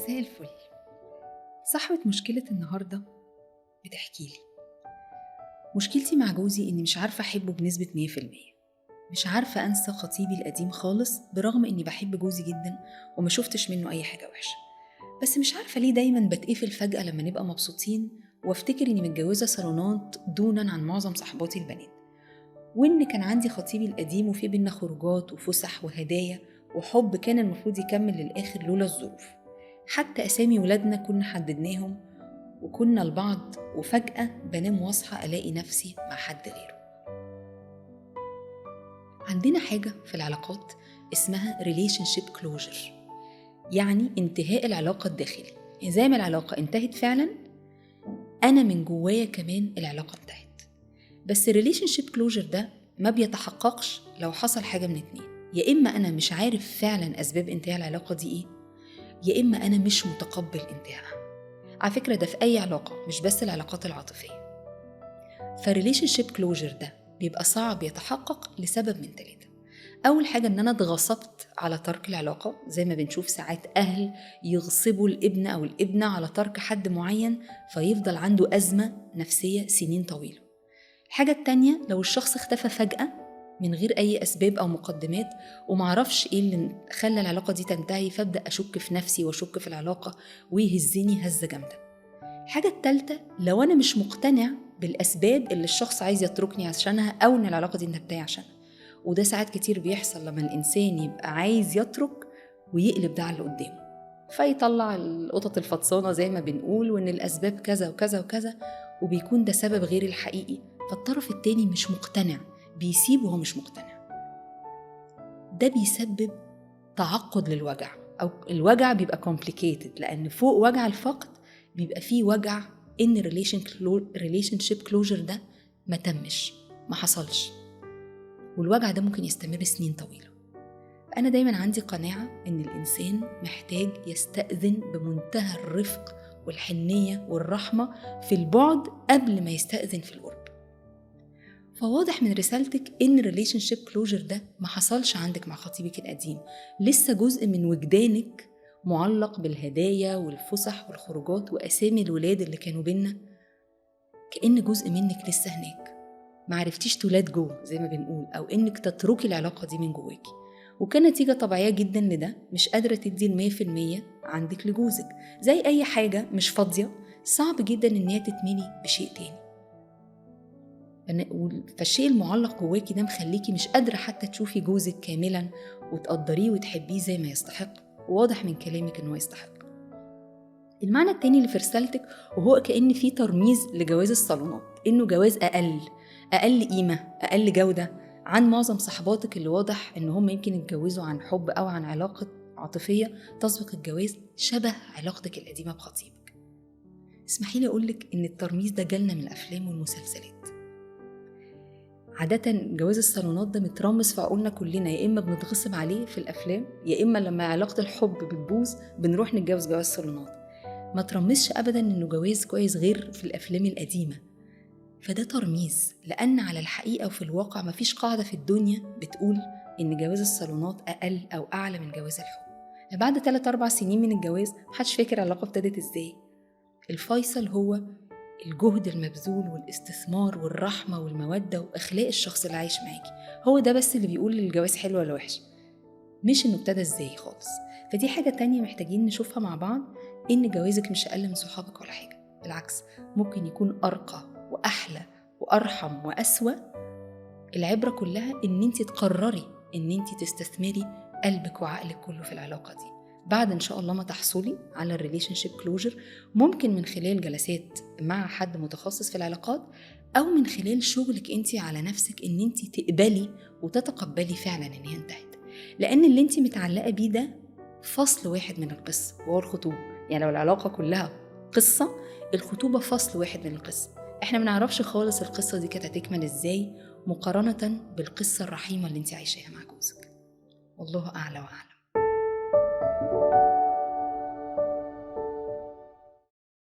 مساء الفل. صاحبة مشكلة النهاردة بتحكي لي مشكلتي مع جوزي إني مش عارفة أحبه بنسبة 100%. مش عارفة أنسى خطيبي القديم خالص برغم إني بحب جوزي جدا وما شفتش منه أي حاجة وحشة، بس مش عارفة ليه دايما بتقفل فجأة لما نبقى مبسوطين وافتكر إني متجوزة صالونات دونا عن معظم صحباتي البنات، وإن كان عندي خطيبي القديم وفي بينا خروجات وفسح وهدايا وحب كان المفروض يكمل للآخر لولا الظروف. حتى أسامي ولادنا كنا حددناهم وكنا لبعض، وفجأة بنام واصحى ألاقي نفسي مع حد غيره. عندنا حاجة في العلاقات اسمها relationship closure، يعني انتهاء العلاقة الداخلي. إذا ما العلاقة انتهت فعلا أنا من جوايا كمان العلاقة انتهت. بس relationship closure ده ما بيتحققش لو حصل حاجة من اتنين، يا إما أنا مش عارف فعلا أسباب انتهاء العلاقة دي إيه، يا إما أنا مش متقبل انتهاءها. على فكرة ده في أي علاقة، مش بس العلاقات العاطفية. فالريليشنشيب كلوجر ده بيبقى صعب يتحقق لسبب من 3. أول حاجة إن أنا اتغصبت على ترك العلاقة، زي ما بنشوف ساعات أهل يغصبوا الابن أو الابنة على ترك حد معين فيفضل عنده أزمة نفسية سنين طويلة. الحاجة التانية لو الشخص اختفى فجأة من غير أي أسباب أو مقدمات ومعرفش إيه اللي خلى العلاقة دي تنتهي، فابدأ أشك في نفسي وأشك في العلاقة ويهزني هزة جامدة. الحاجة التالتة لو أنا مش مقتنع بالأسباب اللي الشخص عايز يتركني عشانها أو إن العلاقة دي تنتهي عشانها، وده ساعات كتير بيحصل لما الإنسان يبقى عايز يترك ويقلب ده على اللي قدامه، فيطلع القطط الفطسانة زي ما بنقول، وإن الأسباب كذا وكذا وكذا، وبيكون ده سبب غير الحقيقي، فالطرف التاني مش مقتنع بيسيب وهو مش مقتنع. ده بيسبب تعقد للوجع، أو الوجع بيبقى complicated، لأن فوق وجع الفقد بيبقى فيه وجع إن relationship closure ده ما تمش، ما حصلش، والوجع ده ممكن يستمر سنين طويلة. أنا دايما عندي قناعة إن الإنسان محتاج يستأذن بمنتهى الرفق والحنية والرحمة في البعد قبل ما يستأذن في القرب. فواضح من رسالتك إن relationship closure ده ما حصلش عندك مع خطيبك القديم، لسه جزء من وجدانك معلق بالهدايا والفسح والخروجات وأسامي الولاد اللي كانوا بينا، كأن جزء منك لسه هناك، معرفتيش تولاد جوه زي ما بنقول، أو إنك تتركي العلاقة دي من جواكي. وكان نتيجة طبيعية جدا لده مش قادرة تدي 100% عندك لجوزك. زي أي حاجة مش فاضية صعب جدا إن هي تتملي بشيء تاني، فالشيء المعلق جواكي ده مخليكي مش قادرة حتى تشوفي جوزك كاملا وتقدريه وتحبيه زي ما يستحق، وواضح من كلامك إنه يستحق. المعنى التاني اللي في رسالتك وهو كأن في ترميز لجواز الصالونات، إنه جواز أقل قيمة، أقل جودة عن معظم صحباتك اللي واضح إن هم يمكن يتجوزوا عن حب أو عن علاقة عاطفية تسبق الجواز شبه علاقتك القديمة بخطيبك. اسمحي لي أقولك إن الترميز ده جالنا من الأفلام والمسلسلات. عادة جواز الصالونات ده مترمز في عقولنا كلنا، يا إما بنتغصب عليه في الأفلام، يا إما لما علاقة الحب بتبوظ بنروح نتجوز جواز صالونات. ما ترمزش أبدا إنه جواز كويس غير في الأفلام القديمة، فده ترميز، لأن على الحقيقة وفي الواقع مفيش قاعدة في الدنيا بتقول إن جواز الصالونات أقل أو أعلى من جواز الحب. بعد 3-4 سنين من الجواز محدش فاكر العلاقة ابتدت إزاي. الفيصل هو الجهد المبذول والاستثمار والرحمة والمودة وأخلاق الشخص اللي عايش معاكي، هو ده بس اللي بيقول الجواز حلو ولا وحش، مش إنه ابتدى إزاي خالص. فدي حاجة تانية محتاجين نشوفها مع بعض، إن جوازك مش أقل من صحابك ولا حاجة، بالعكس ممكن يكون أرقى وأحلى وأرحم وأسوأ. العبرة كلها إن أنت تقرري إن أنت تستثمري قلبك وعقلك كله في العلاقة دي بعد إن شاء الله ما تحصلي على الريليشنشيب كلوجر، ممكن من خلال جلسات مع حد متخصص في العلاقات، أو من خلال شغلك أنت على نفسك إن أنت تقبلي وتتقبلي فعلا إن هي انتهت. لأن اللي أنت متعلقة بيه ده فصل واحد من القصة وهو الخطوبة. يعني لو العلاقة كلها قصة، الخطوبة فصل واحد من القصة. احنا منعرفش خالص القصة دي كانت هتكمل ازاي مقارنة بالقصة الرحيمة اللي انت عايشاها مع جوزك. والله أعلى وأعلى.